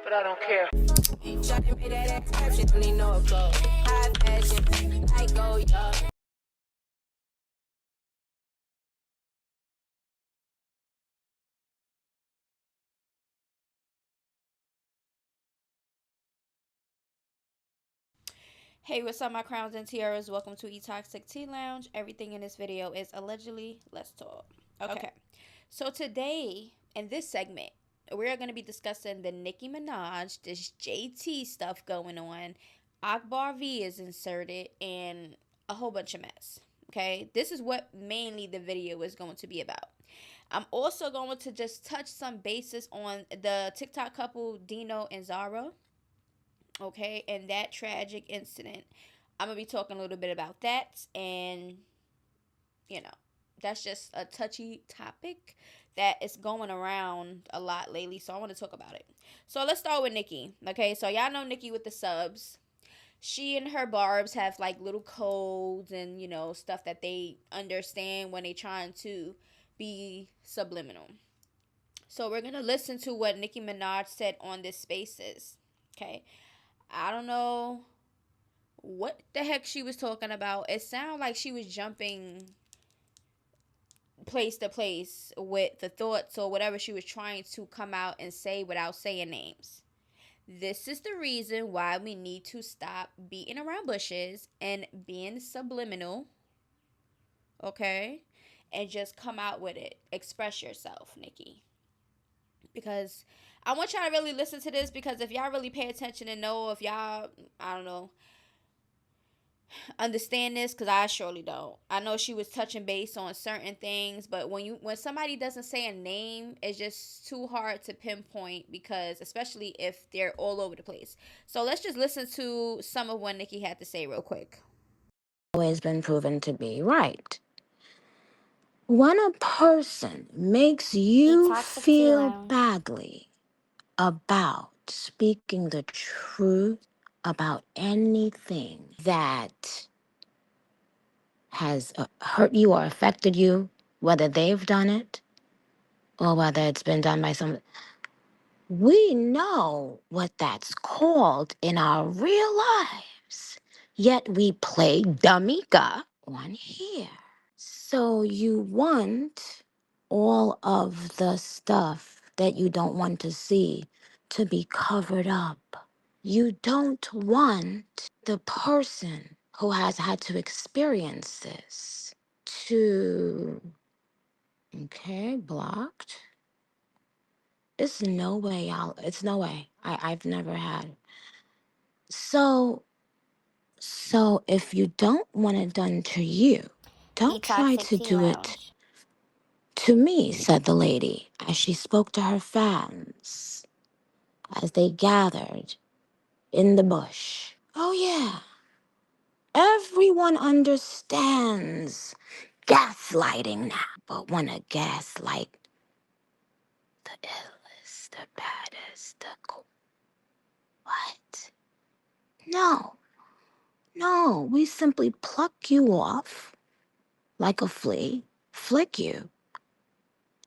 but I don't care. Hey, what's up, my crowns and tiaras? Welcome to Toxic Tea Lounge. Everything in this video is allegedly. Let's talk. Okay. So today in this segment, we're going to be discussing the Nicki Minaj, this JT stuff going on. Akbar V is inserted and a whole bunch of mess. Okay, this is what mainly the video is going to be about. I'm also going to just touch some bases on the TikTok couple Dino and Zara. Okay, and that tragic incident. I'm gonna be talking a little bit about that, and you know, that's just a touchy topic that is going around a lot lately, so I want to talk about it. So let's start with Nicki. Okay, so y'all know Nicki with the subs. She and her Barbz have like little codes and stuff that they understand when they trying to be subliminal. So we're gonna listen to what Nicki Minaj said on this Spaces. Okay, I don't know what the heck she was talking about. It sounded like she was jumping place to place with the thoughts or whatever she was trying to come out and say without saying names. This is the reason why we need to stop beating around bushes and being subliminal, okay? And just come out with it. Express yourself, Nicki. Because I want y'all to really listen to this, because if y'all really pay attention and know, if y'all, I don't know, understand this, because I surely don't. I know she was touching base on certain things, but when somebody doesn't say a name, it's just too hard to pinpoint, because especially if they're all over the place. So let's just listen to some of what Nicki had to say real quick. Always been proven to be right. When a person makes you feel badly about speaking the truth about anything that has hurt you or affected you, whether they've done it or whether it's been done by someone, we know what that's called in our real lives. Yet we play dummy-ga on here. So you want all of the stuff that you don't want to see to be covered up. You don't want the person who has had to experience this to, okay, blocked. It's no way it's no way. I've never had. So if you don't want it done to you, don't try to do it to me, said the lady as she spoke to her fans as they gathered in the bush. Oh, yeah. Everyone understands gaslighting now. But wanna gaslight the illest, the baddest, what? No. No, we simply pluck you off like a flea, flick you,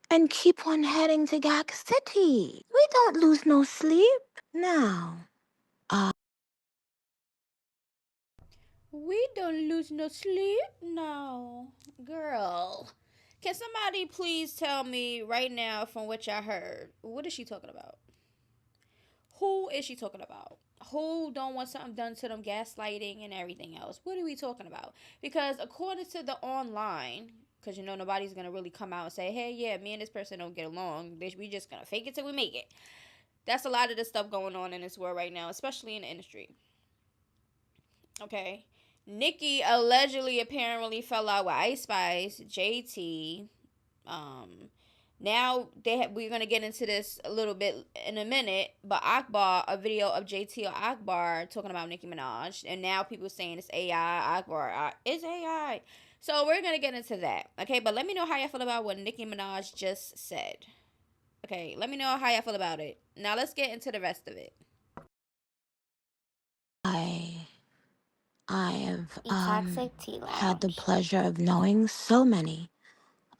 and keep on heading to Gag City. We don't lose no sleep. Now, We don't lose no sleep now, girl. Can somebody please tell me right now, from what I heard, what is she talking about? Who is she talking about? Who don't want something done to them, gaslighting and everything else? What are we talking about? Because according to the online, because nobody's gonna really come out and say, hey, yeah, me and this person don't get along, we just gonna fake it till we make it. That's a lot of the stuff going on in this world right now, especially in the industry. Okay, Nicki allegedly apparently fell out with Ice Spice, JT. Now we're gonna get into this a little bit in a minute, but Akbar, a video of JT or Akbar talking about Nicki Minaj, and now people saying it's AI. Akbar, it's AI. So we're gonna get into that, okay? But let me know how y'all feel about what Nicki Minaj just said. Okay, let me know how y'all feel about it. Now let's get into the rest of it. I have had the pleasure of knowing so many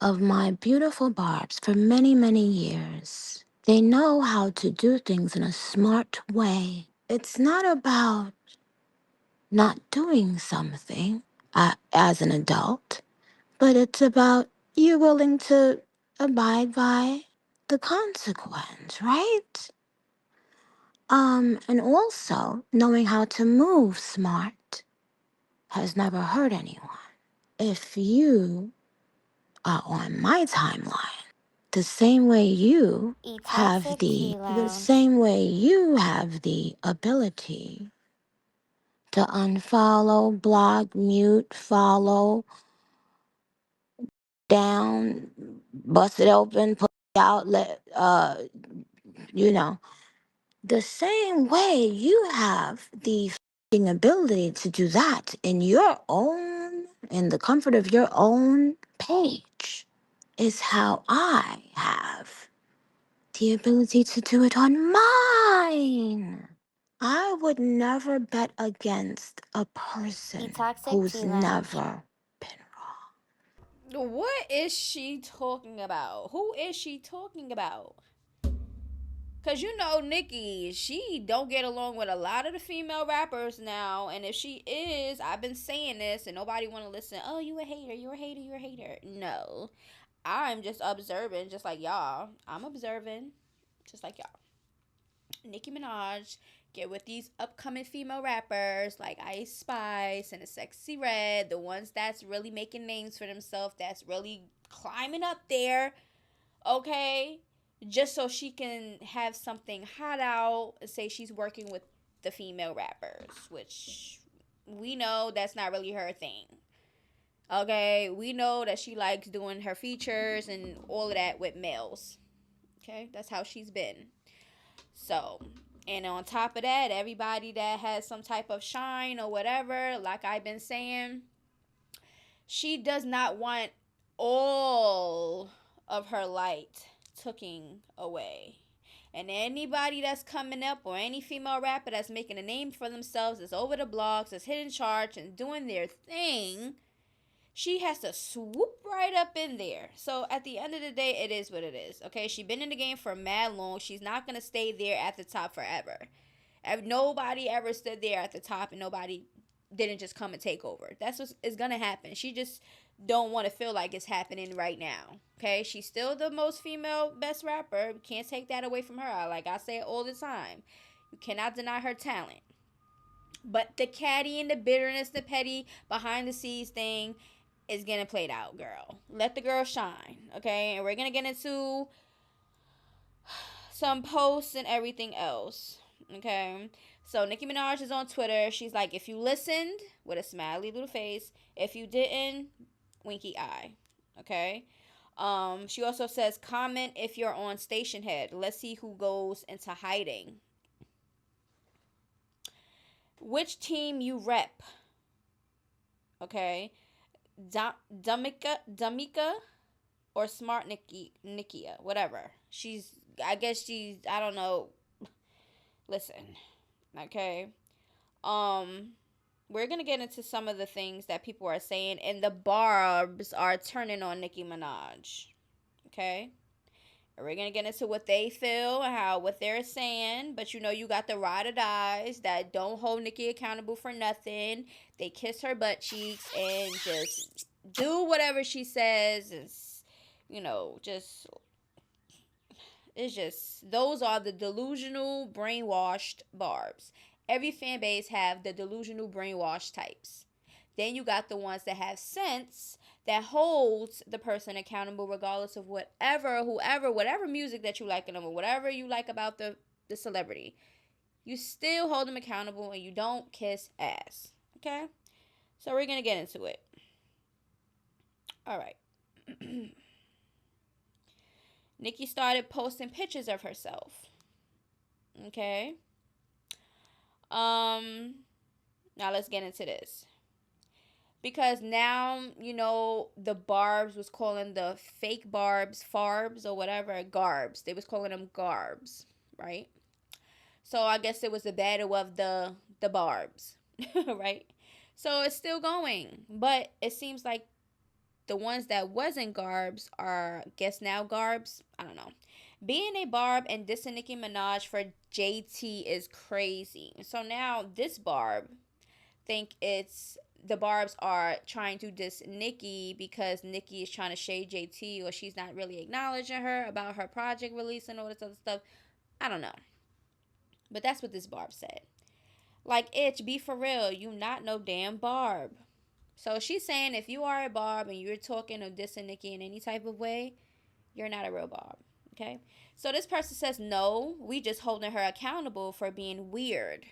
of my beautiful Barbs for many, many years. They know how to do things in a smart way. It's not about not doing something as an adult, but it's about you willing to abide by the consequence, right? And also knowing how to move smart has never hurt anyone. If you are on my timeline, the same way you have E-Toxic the Tea the Lounge. same way you have the ability to unfollow, block, mute, follow, down, bust it open, put it out, you know, the same way you have the ability to do that in the comfort of your own page, is how I have the ability to do it on mine. I would never bet against a person E-Toxic who's Tea Lounge. never been What is she talking about? Who is she talking about? Cause you know Nicki, she don't get along with a lot of the female rappers now, and if she is, I've been saying this, and nobody want to listen. Oh, you a hater? You a hater? You a hater? No, I'm just observing, just like y'all. I'm observing, just like y'all. Nicki Minaj get with these upcoming female rappers like Ice Spice and the Sexy Red, the ones that's really making names for themselves, that's really climbing up there, okay? Just so she can have something hot out, say she's working with the female rappers, which we know that's not really her thing. Okay, we know that she likes doing her features and all of that with males. Okay, that's how she's been. So, and on top of that, everybody that has some type of shine or whatever, like I've been saying, she does not want all of her light taken away. And anybody that's coming up, or any female rapper that's making a name for themselves, that's over the blogs, that's hitting charts and doing their thing, she has to swoop right up in there. So at the end of the day, it is what it is. Okay, she's been in the game for mad long. She's not gonna stay there at the top forever. Nobody ever stood there at the top, and nobody didn't just come and take over. That's what is gonna happen. She just don't want to feel like it's happening right now. Okay, she's still the most female best rapper. Can't take that away from her. Like I say it all the time, you cannot deny her talent. But the catty and the bitterness, the petty behind the scenes thing is getting played out, girl. Let the girl shine, okay? And we're gonna get into some posts and everything else, okay? So Nicki Minaj is on Twitter. She's like, if you listened, with a smiley little face. If you didn't, winky eye, okay? She also says, comment if you're on station head. Let's see who goes into hiding. Which team you rep, okay? Damika or Smart Nikia, whatever. I guess I don't know. Listen, okay. We're gonna get into some of the things that people are saying, and the Barbs are turning on Nicki Minaj, okay. And we're gonna get into what they feel, what they're saying, but you know you got the ride or dies that don't hold Nicki accountable for nothing. They kiss her butt cheeks and just do whatever she says. It's, just it's just those are the delusional, brainwashed Barbs. Every fan base have the delusional, brainwashed types. Then you got the ones that have sense that holds the person accountable regardless of whatever music that you like in them, or whatever you like about the celebrity. You still hold them accountable and you don't kiss ass. Okay? So we're gonna get into it. Alright. Nicki started posting pictures of herself. Okay. Now let's get into this. Because now, the Barbz was calling the fake Barbs Farbs or whatever Garbs. They was calling them Garbs, right? So I guess it was the battle of the Barbs, right? So it's still going, but it seems like the ones that wasn't Garbs are, guess now, Garbs. I don't know. Being a Barb and dissing Nicki Minaj for JT is crazy. So now this Barb think it's the Barbs are trying to diss Nicki because Nicki is trying to shade JT, or she's not really acknowledging her about her project release and all this other stuff. I don't know. But that's what this Barb said. Like, itch, be for real. You not no damn Barb. So she's saying if you are a Barb and you're talking or dissing Nicki in any type of way, you're not a real Barb. Okay? So this person says, no, we just holding her accountable for being weird.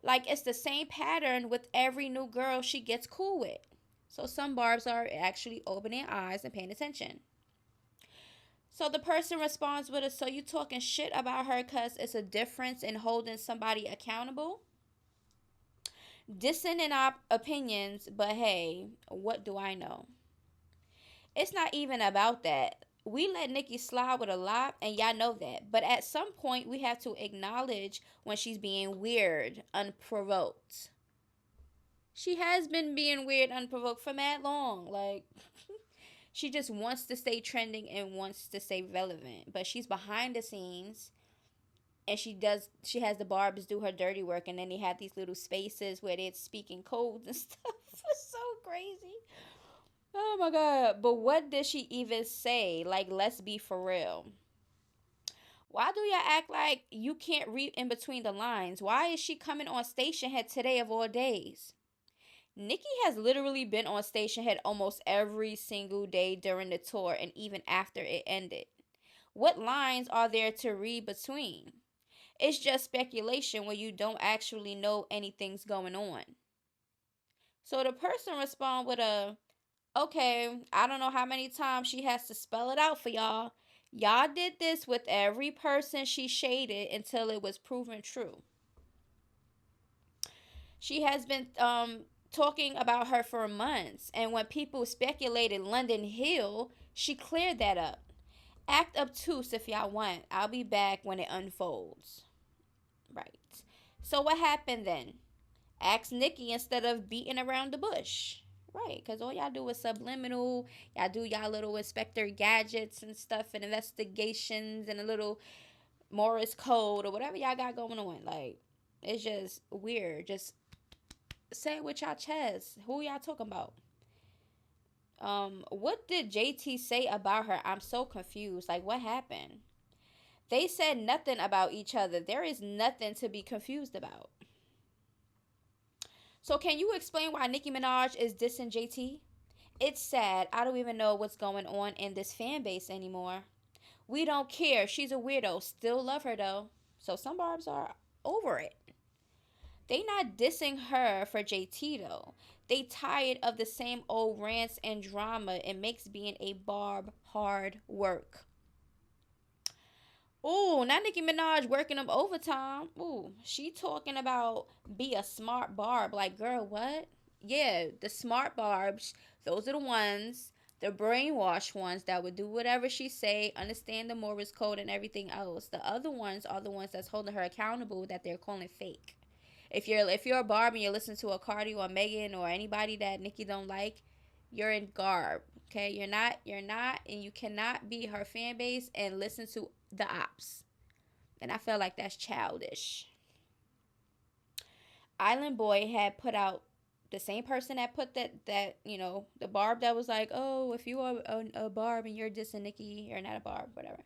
Like, it's the same pattern with every new girl she gets cool with. So some Barbs are actually opening eyes and paying attention. So the person responds with a, so you talking shit about her because it's a difference in holding somebody accountable? Dissing in our opinions, but hey, what do I know? It's not even about that. We let Nicki slide with a lot, and y'all know that. But at some point, we have to acknowledge when she's being weird, unprovoked. She has been being weird, unprovoked for mad long. Like, she just wants to stay trending and wants to stay relevant. But she's behind the scenes, and she has the Barbs do her dirty work, and then they have these little spaces where they're speaking codes and stuff. It's so crazy. Oh my god. But what did she even say? Like, let's be for real. Why do y'all act like you can't read in between the lines? Why is she coming on Station Head today of all days? Nicki has literally been on Station Head almost every single day during the tour and even after it ended. What lines are there to read between? It's just speculation when you don't actually know anything's going on. So the person respond with a, okay, I don't know how many times she has to spell it out for y'all. Y'all did this with every person she shaded until it was proven true. She has been talking about her for months, and when people speculated London Hill, she cleared that up. Act obtuse if y'all want. I'll be back when it unfolds. Right. So what happened then? Ask Nicki instead of beating around the bush. Right, because all y'all do is Subliminal. Y'all do y'all little Inspector Gadgets and stuff and investigations and a little Morse code or whatever y'all got going on. Like, it's just weird. Just say it with y'all chest. Who y'all talking about? What did JT say about her? I'm so confused. Like, what happened? They said nothing about each other. There is nothing to be confused about. So can you explain why Nicki Minaj is dissing JT? It's sad. I don't even know what's going on in this fan base anymore. We don't care. She's a weirdo. Still love her though. So some Barbs are over it. They not dissing her for JT though. They tired of the same old rants and drama. It makes being a Barb hard work. Ooh, not Nicki Minaj working them overtime. Ooh, she talking about be a smart Barb. Like, girl, what? Yeah, the smart Barbs, those are the ones, the brainwashed ones that would do whatever she say, understand the Morse code and everything else. The other ones are the ones that's holding her accountable that they're calling fake. If you're a Barb and you're listening to a Cardi or Megan or anybody that Nicki don't like, you're in garb. Okay, you're not, and you cannot be her fan base and listen to the ops. And I feel like that's childish. Island Boy had put out the same person that put that the Barb that was like, oh, if you are a Barb and you're dissing Nicki, you're not a Barb, whatever.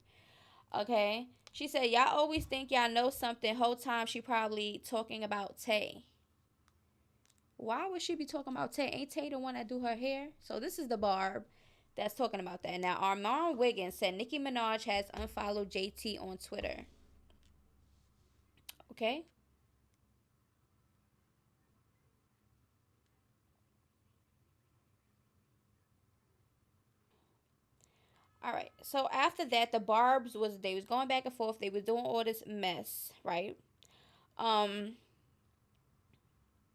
Okay, she said y'all always think y'all know something. Whole time she probably talking about Tay. Why would she be talking about Tay? Ain't Tay the one that do her hair? So this is the Barb that's talking about that. Now, Armand Wiggins said Nicki Minaj has unfollowed JT on Twitter. Okay? All right. So after that, the Barbs they was going back and forth. They was doing all this mess, right? Um,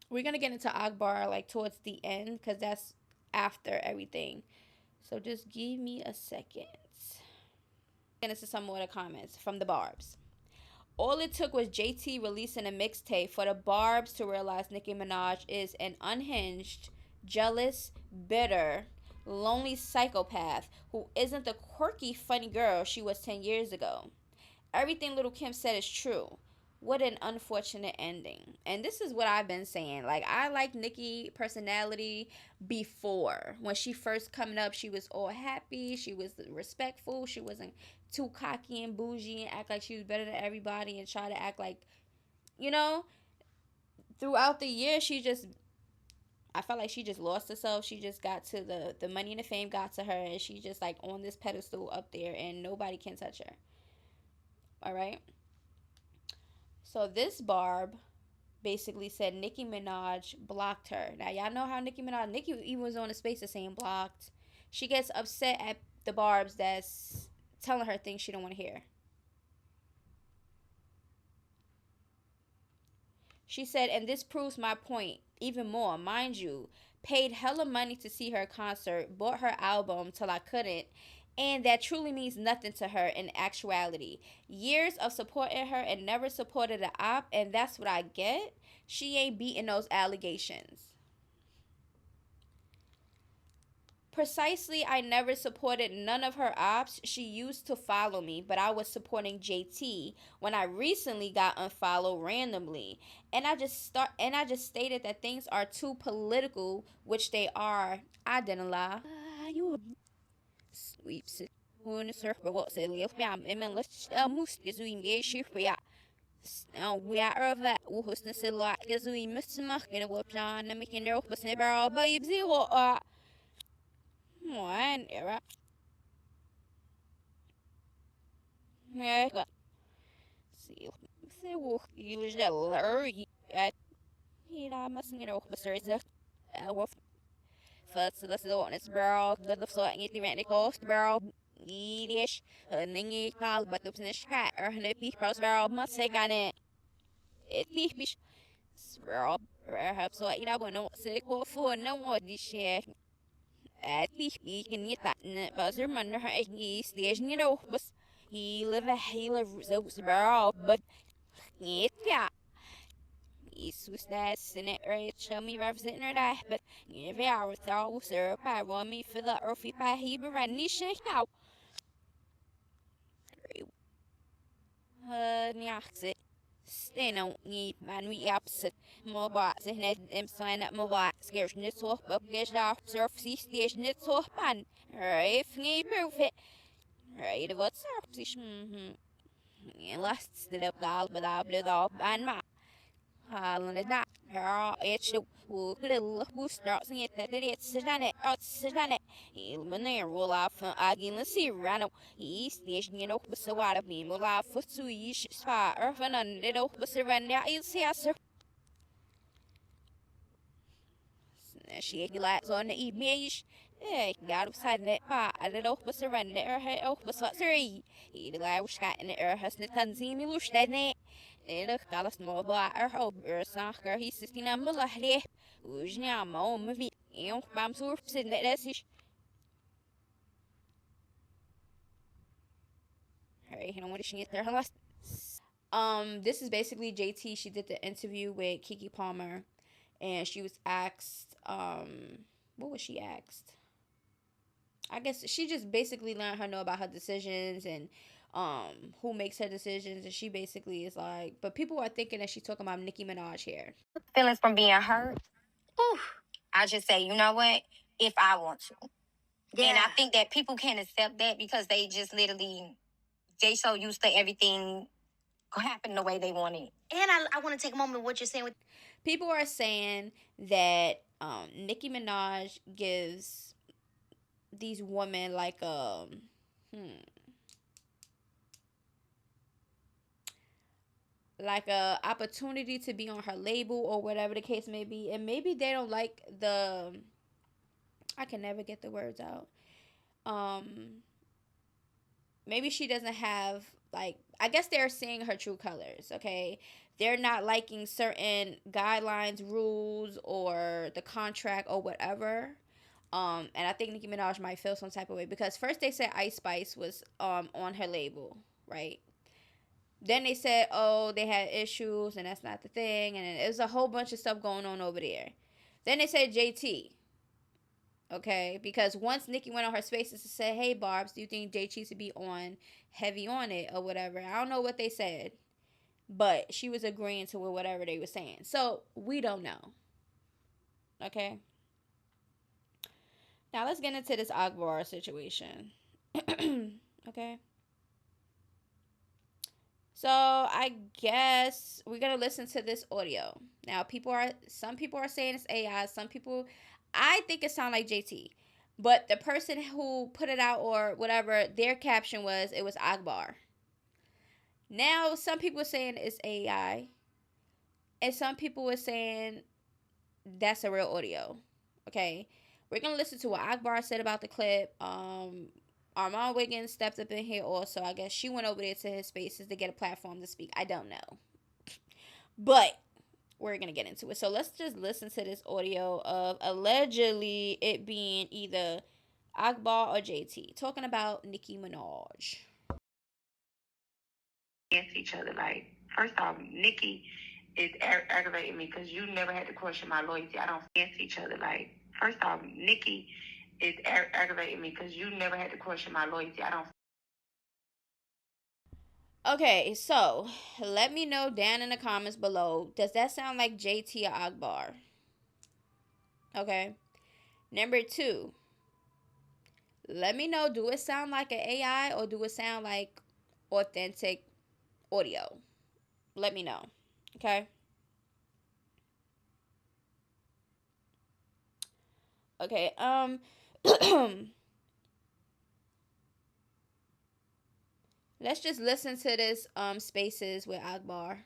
we're gonna get into Agbar like towards the end because that's after everything. So just give me a second. Get into some more of the comments from the Barbs. All it took was JT releasing a mixtape for the Barbs to realize Nicki Minaj is an unhinged, jealous, bitter, lonely psychopath who isn't the quirky, funny girl she was 10 years ago. Everything Little Kim said is true. What an unfortunate ending. And this is what I've been saying. Like, I like Nicki personality before. When she first coming up, she was all happy. She was respectful. She wasn't too cocky and bougie and act like she was better than everybody and try to act like, you know, throughout the year, I felt like she just lost herself. She just got to the money and the fame got to her, and she just like on this pedestal up there, and nobody can touch her. All right. So this Barb basically said Nicki Minaj blocked her. Now y'all know how Nicki even was on the space of saying blocked. She gets upset at the Barbs that's telling her things she don't want to hear. She said, and this proves my point even more. Mind you, paid hella money to see her concert, bought her album till I couldn't, and that truly means nothing to her in actuality. Years of supporting her and never supported an op, and that's what I get. She ain't beating those allegations. Precisely, I never supported none of her ops. She used to follow me, but I was supporting JT when I recently got unfollowed randomly. And I just stated that things are too political, which they are. I didn't lie. You sweeps it. When surfer what say live bam men let's most is we engage for ya. We are of that who's the like is we must make it what plan and making their opus never babes what one era. Yeah, see. Se gillar at hela massor of besörs av födelsedagens bra, det så inget event kost bra Irish, ningi kal but the finish cat or the people bra must gan it pish bra perhaps so ina bueno se ko for no what this share at pish can get that buzzer man her is the you know bus he live so bra but yeah Jesus that's in it right show me representing her that but if I was all sir I want me for the earthy pie he be running shake out nyaxit steno ni man we opposite more bots in it and sign up more bots scares nit so up get off surface station nit so pan right ni perfect right what's up position last the gal but I blew off and ma halında her işte bu kırılı bu strasın yeterli yetiştirene atıştırene ilmini rola fın agilin sirano istiyorsun yine okbası var mı rola fıtsu iş spa örfenen de okbası ben ya ilsiyası she like on the image got upside that pa de okbası ben de okbası var seri ilay uçkan hasne tanzimi luştene إلك خلاص موضوع أرحب ساخر هي ستين أمبلا عليه وجني عمو مفي يوم بامسور بسند راسش هاي هنا وريش نيتر خلاص this is basically JT. She did the interview with Keke Palmer and she was asked what was she asked? I guess she just basically let her know about her decisions and who makes her decisions and she basically is like but people are thinking that she's talking about Nicki Minaj here. Feelings from being hurt. Whew, I just say, you know what? If I want to. Yeah. And I think that people can't accept that because they just literally, they so used to everything happen the way they want it. And I want to take a moment what you're saying with People are saying that Nicki Minaj gives these women like like a opportunity to be on her label or whatever the case may be and maybe they don't like the I can never get the words out maybe she doesn't have like I guess they're seeing her true colors, okay? They're not liking certain guidelines, rules, or the contract or whatever. And I think Nicki Minaj might feel some type of way because first they said Ice Spice was on her label, right? Then they said, oh, they had issues and that's not the thing, and it was a whole bunch of stuff going on over there. Then they said JT. Okay, because once Nicki went on her spaces to say, "Hey, Barbz, do you think JT should be on heavy on it or whatever?" I don't know what they said, but she was agreeing to whatever they were saying. So we don't know. Okay. Now let's get into this Agbar situation. Okay. So I guess we're gonna listen to this audio. Now some people are saying it's AI, some people I think it sounds like JT. But the person who put it out or whatever, their caption was it was Agbar. Now some people are saying it's AI. And some people were saying that's a real audio. Okay. We're gonna listen to what Agbar said about the clip. Armand Wiggins stepped up in here also. I guess she went over there to his spaces to get a platform to speak. I don't know. But we're gonna get into it. So let's just listen to this audio of allegedly it being either Agbar or JT talking about Nicki Minaj. Against each other. Like, first off, Nicki is aggravating me because you never had to question my loyalty. I don't against each other. Like, first off, Nicki is aggravating me because you never had to question my loyalty. I don't. Okay, so let me know down in the comments below. Does that sound like JT or Agbar? Okay. Number 2, let me know, do it sound like an AI or do it sound like authentic audio? Let me know. Okay. Okay. Let's just listen to this spaces with Agbar.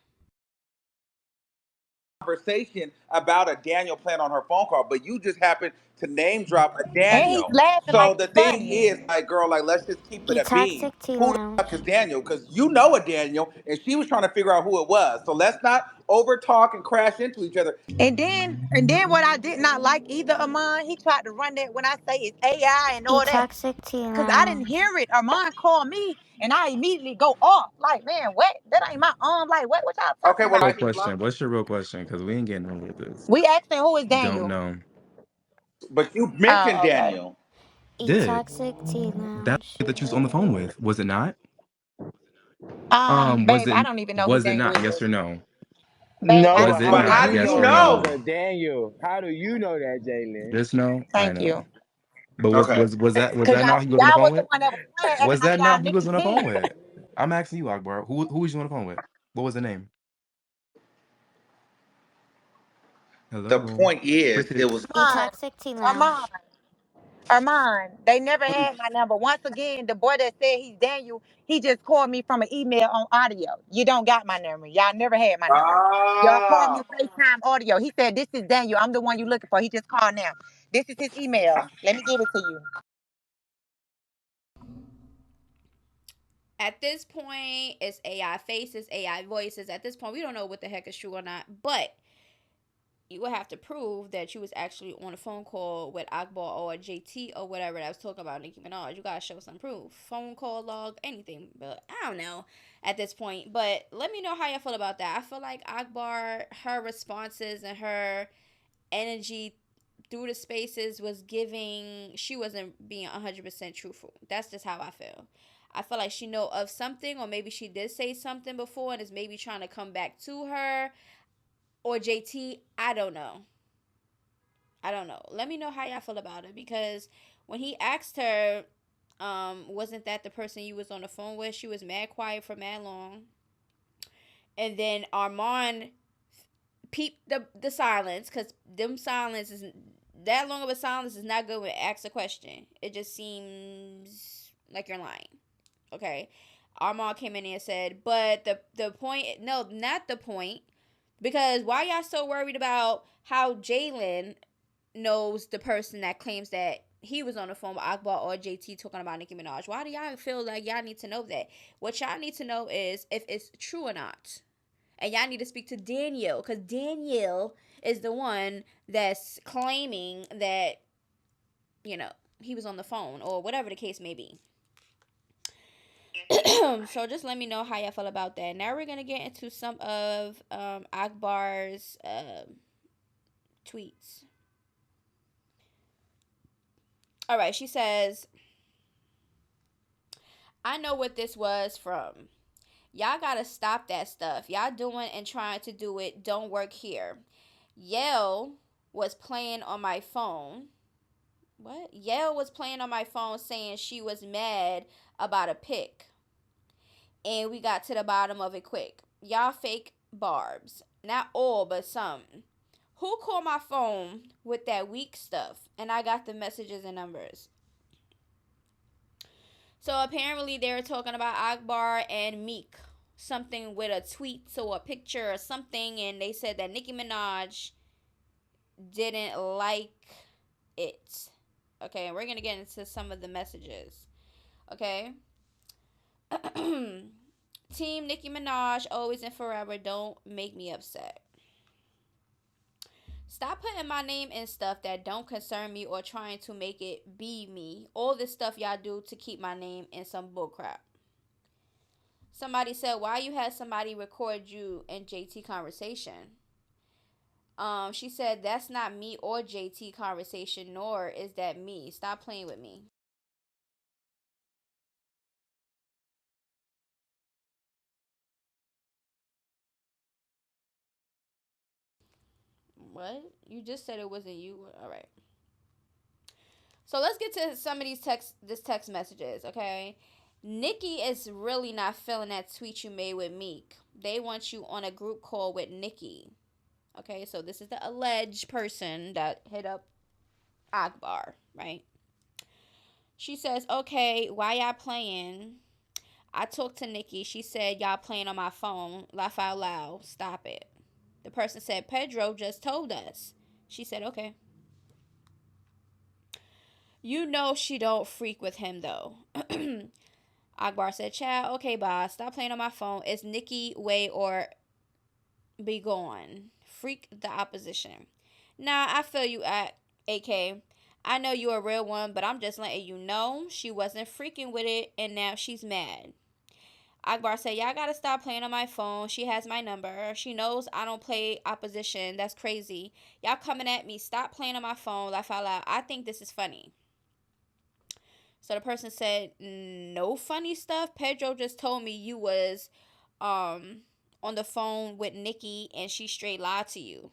Conversation about a Daniel plan on her phone call, but you just happened to name drop a And he's Daniel. laughing So like the it's thing funny. is, like, girl, like, let's just keep it E a bean. Toxic Tea Who the fuck Lounge. is Daniel? Because you know a Daniel, and she was trying to figure out who it was. So let's not over talk and crash into each other. And then what I did not like either, Amon, he tried to run that when I say it's AI and E all that. Toxic Tea Cause I didn't Lounge. hear it. Armand called me and I immediately go off. Like, man, what? That ain't my like what y'all talking Okay, well, about? real question. What's your real question? Because we ain't getting on with this. We asking who is Don't Daniel. know. But you mentioned Oh, okay. Daniel. E Did Toxic Tea that Lounge. that you was on the phone with? Was it not? Was Babe, I it? don't even know who Was it Daniel not? Yes is. or no? Babe, No, I Was but don't it know how who do not? Daniel you is. Yes know or it was no? No. a Daniel? How do you know that, Jalen? Just no. I Thank know. you. But was Okay. was was that was Cause that y'all, not who you was on the y'all phone was the with? one that was playing, acting Was like that y'all not who you was Nicki on the phone team. with? I'm asking you, Akbar. Who was you on the phone with? What was the name? The Hello. point is, it Crickets. was E Toxic Tea Armand. Lounge. Armand. They never had my number. Once again, the boy that said he's Daniel, he just called me from an email on audio. You don't got my number. Y'all never had my number. Y'all called me Ah. FaceTime audio. He said, "This is Daniel. I'm the one you looking for." He just called now. This is his email. Let me give it to you. At this point, it's AI faces, AI voices. At this point, we don't know what the heck is true or not. But you would have to prove that you was actually on a phone call with Akbar or JT or whatever that was talking about Nicki Minaj. You gotta show some proof. Phone call log, anything. But I don't know at this point. But let me know how y'all feel about that. I feel like Akbar, her responses and her energy through the spaces was giving, she wasn't being 100% truthful. That's just how I feel. I feel like she know of something, or maybe she did say something before and is maybe trying to come back to her or JT. I don't know. I don't know. Let me know how y'all feel about it, because when he asked her, wasn't that the person you was on the phone with? She was mad quiet for mad long. And then Armand peeped the silence, because them silence is that long of a silence is not good when it asks a question. It just seems like you're lying. Okay. Armand came in and said, but the point, no, not the point. Because why y'all so worried about how Jalen knows the person that claims that he was on the phone with Akbar or JT talking about Nicki Minaj? Why do y'all feel like y'all need to know that? What y'all need to know is if it's true or not. And y'all need to speak to Daniel, because Daniel is the one that's claiming that, you know, he was on the phone or whatever the case may be. So just let me know how y'all feel about that. Now we're gonna get into some of Akbar's tweets. All right, she says, I know what this was from. Y'all gotta stop that stuff. Y'all doing and trying to do it don't work here. Yale was playing on my phone. What? Yale was playing on my phone saying she was mad about a pic. And we got to the bottom of it quick. Y'all fake Barbz. Not all, but some. Who called my phone with that weak stuff? And I got the messages and numbers. So apparently they were talking about Agbar and Meek. Something with a tweet or a picture or something. And they said that Nicki Minaj didn't like it. Okay, and we're going to get into some of the messages. Okay. Team Nicki Minaj, always and forever, don't make me upset. Stop putting my name in stuff that don't concern me or trying to make it be me. All this stuff y'all do to keep my name in some bullcrap. Somebody said, why you had somebody record you and JT conversation? She said, that's not me or JT conversation, nor is that me. Stop playing with me. What? You just said it wasn't you. All right. So let's get to some of these text messages, okay? Nicki is really not feeling that tweet you made with Meek. They want you on a group call with Nicki. Okay, so this is the alleged person that hit up Agbar, right? She says, okay, why y'all playing? I talked to Nicki. She said, y'all playing on my phone. Laugh out loud. Stop it. The person said, Pedro just told us. She said, okay. You know she don't freak with him, though. Agbar said, child, okay, boss. Stop playing on my phone. It's Nicki way or be gone. Freak the opposition. Nah, I feel you, AK. I know you a real one, but I'm just letting you know she wasn't freaking with it, and now she's mad. Agbar said, y'all gotta stop playing on my phone. She has my number. She knows I don't play opposition. That's crazy. Y'all coming at me. Stop playing on my phone. Laugh out loud. I think this is funny. So the person said, no funny stuff. Pedro just told me you was on the phone with Nicki and she straight lied to you.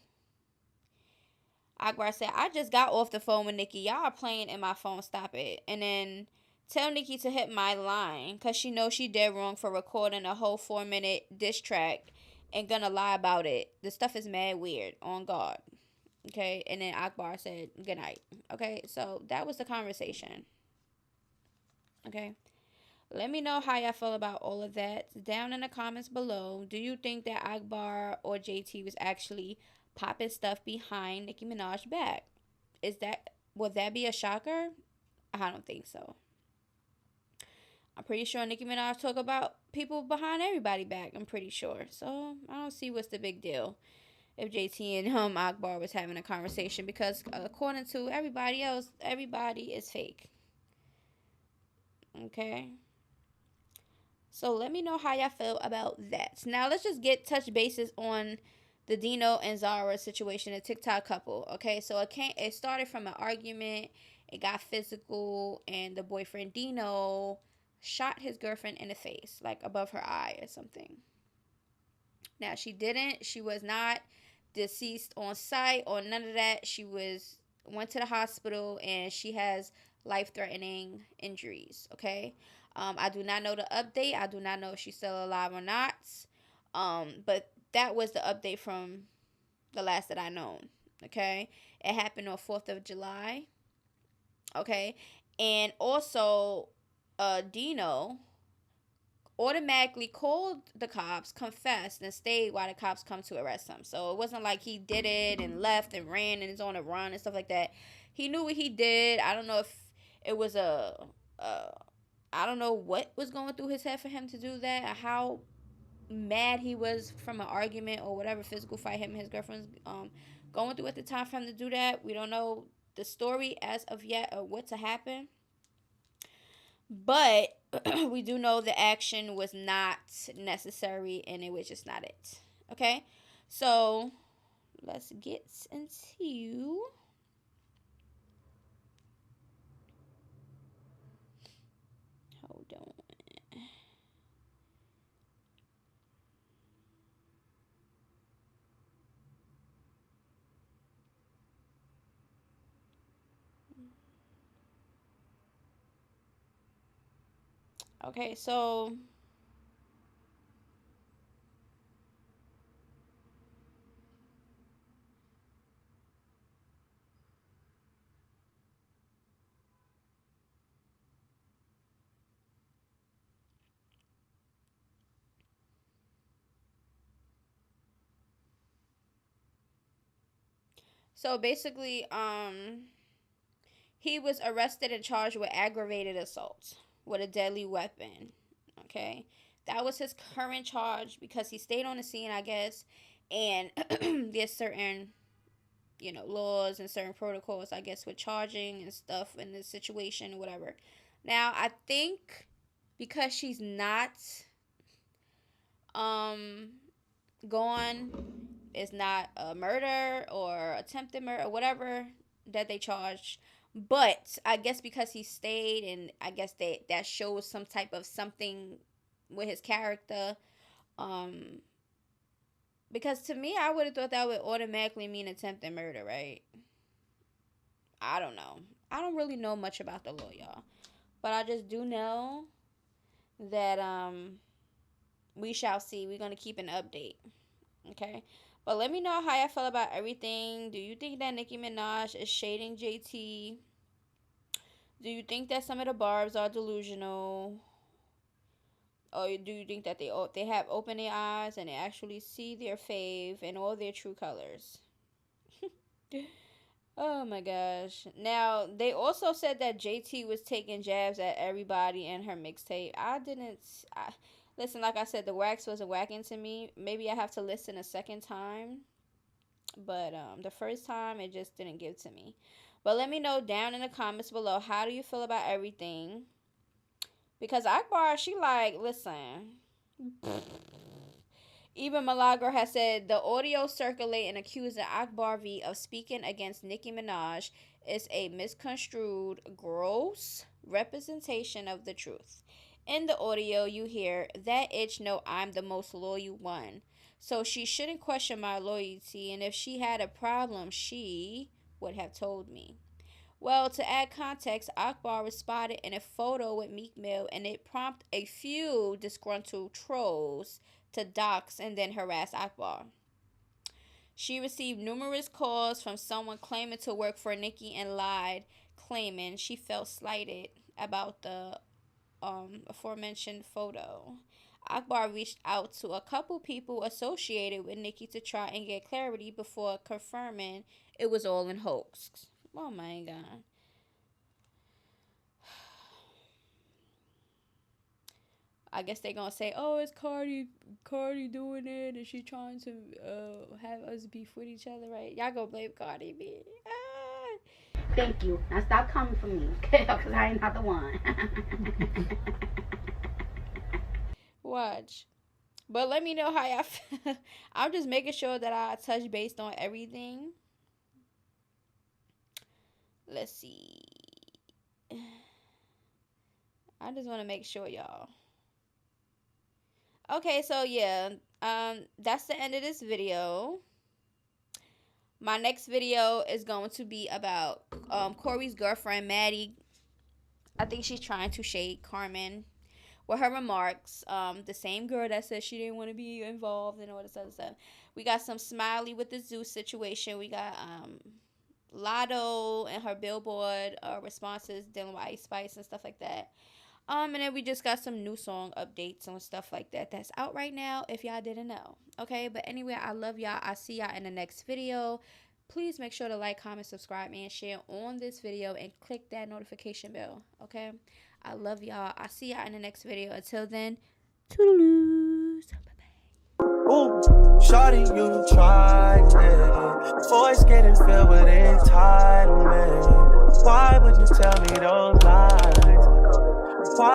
Agbar said, I just got off the phone with Nicki. Y'all are playing in my phone. Stop it. And then tell Nicki to hit my line because she knows she did wrong for recording a whole 4-minute diss track and gonna lie about it. The stuff is mad weird. On God. Okay. And then Agbar said, good night. Okay. So that was the conversation. Okay. Let me know how y'all feel about all of that down in the comments below. Do you think that Agbar or JT was actually popping stuff behind Nicki Minaj's back? Would that be a shocker? I don't think so. I'm pretty sure Nicki Minaj talk about people behind everybody back. I'm pretty sure. So I don't see what's the big deal if JT and Agbar was having a conversation, because according to everybody else, everybody is fake. Okay. So let me know how y'all feel about that. Now let's just touch bases on the Dino and Zara situation, a TikTok couple. Okay, so it started from an argument, it got physical, and the boyfriend Dino shot his girlfriend in the face, like above her eye or something. Now she was not deceased on site or none of that. She went to the hospital and she has life-threatening injuries. Okay. I do not know the update. I do not know if she's still alive or not. But that was the update from the last that I known. Okay. It happened on 4th of July. Okay. And also, Dino automatically called the cops, confessed, and stayed while the cops come to arrest him. So it wasn't like he did it and left and ran and is on a run and stuff like that. He knew what he did. I don't know if it was I don't know what was going through his head for him to do that, or how mad he was from an argument or whatever physical fight him and his girlfriend's going through at the time for him to do that. We don't know the story as of yet or what to happen. But we do know the action was not necessary and it was just not it. Okay? So let's get into Okay, so basically, he was arrested and charged with aggravated assault with a deadly weapon. Okay, that was his current charge because he stayed on the scene, I guess, and there's certain, you know, laws and certain protocols, I guess, with charging and stuff in this situation or whatever. Now, I think because she's not um gone, it's not a murder or attempted murder or whatever that they charged. But I guess because he stayed, and I guess that shows some type of something with his character. Um, because to me, I would have thought that would automatically mean attempted murder, right? I don't know. I don't really know much about the law, y'all. But I just do know that we shall see. We're gonna keep an update. Okay. But let me know how y'all feel about everything. Do you think that Nicki Minaj is shading JT? Do you think that some of the Barbs are delusional? Or do you think that they have opened their eyes and they actually see their fave and all their true colors? Oh my gosh. Now, they also said that JT was taking jabs at everybody in her mixtape. Listen, like I said, the wax wasn't whacking to me. Maybe I have to listen a second time. But the first time, it just didn't give to me. But let me know down in the comments below, how do you feel about everything? Because Akbar, she like, listen. Even Milagro has said the audio circulating accusing Akbar V of speaking against Nicki Minaj is a misconstrued, gross representation of the truth. In the audio, you hear, "That itch know I'm the most loyal one. So she shouldn't question my loyalty, and if she had a problem, she would have told me." Well, to add context, Akbar was spotted in a photo with Meek Mill, and it prompted a few disgruntled trolls to dox and then harass Akbar. She received numerous calls from someone claiming to work for Nicki and lied, claiming she felt slighted about the aforementioned photo. Akbar reached out to a couple people associated with Nicki to try and get clarity before confirming it was all in hoax. Oh my god. I guess they're gonna say, "Oh, it's Cardi doing it, and she trying to have us beef with each other, right?" Y'all go blame Cardi B. Ah. Thank you. Now stop coming for me, because I ain't not the one. Watch. But let me know how y'all feel. I'm just making sure that I touch based on everything. Let's see. I just want to make sure, y'all. Okay, so yeah, that's the end of this video. My next video is going to be about Corey's girlfriend, Maddie. I think she's trying to shade Carmen with her remarks. The same girl that said she didn't want to be involved and all this other stuff. We got some Smiley with the Zeus situation. We got Lotto and her Billboard responses dealing with Ice Spice and stuff like that. And then we just got some new song updates and stuff like that that's out right now, if y'all didn't know. Okay, but anyway, I love y'all. I'll see y'all in the next video. Please make sure to like, comment, subscribe, and share on this video, and click that notification bell. Okay, I love y'all. I'll see y'all in the next video. Until then, toodaloos. Bye-bye. Ooh, shawty, you tried it. Voice getting filled with entitlement. Why would you tell me those lies? Why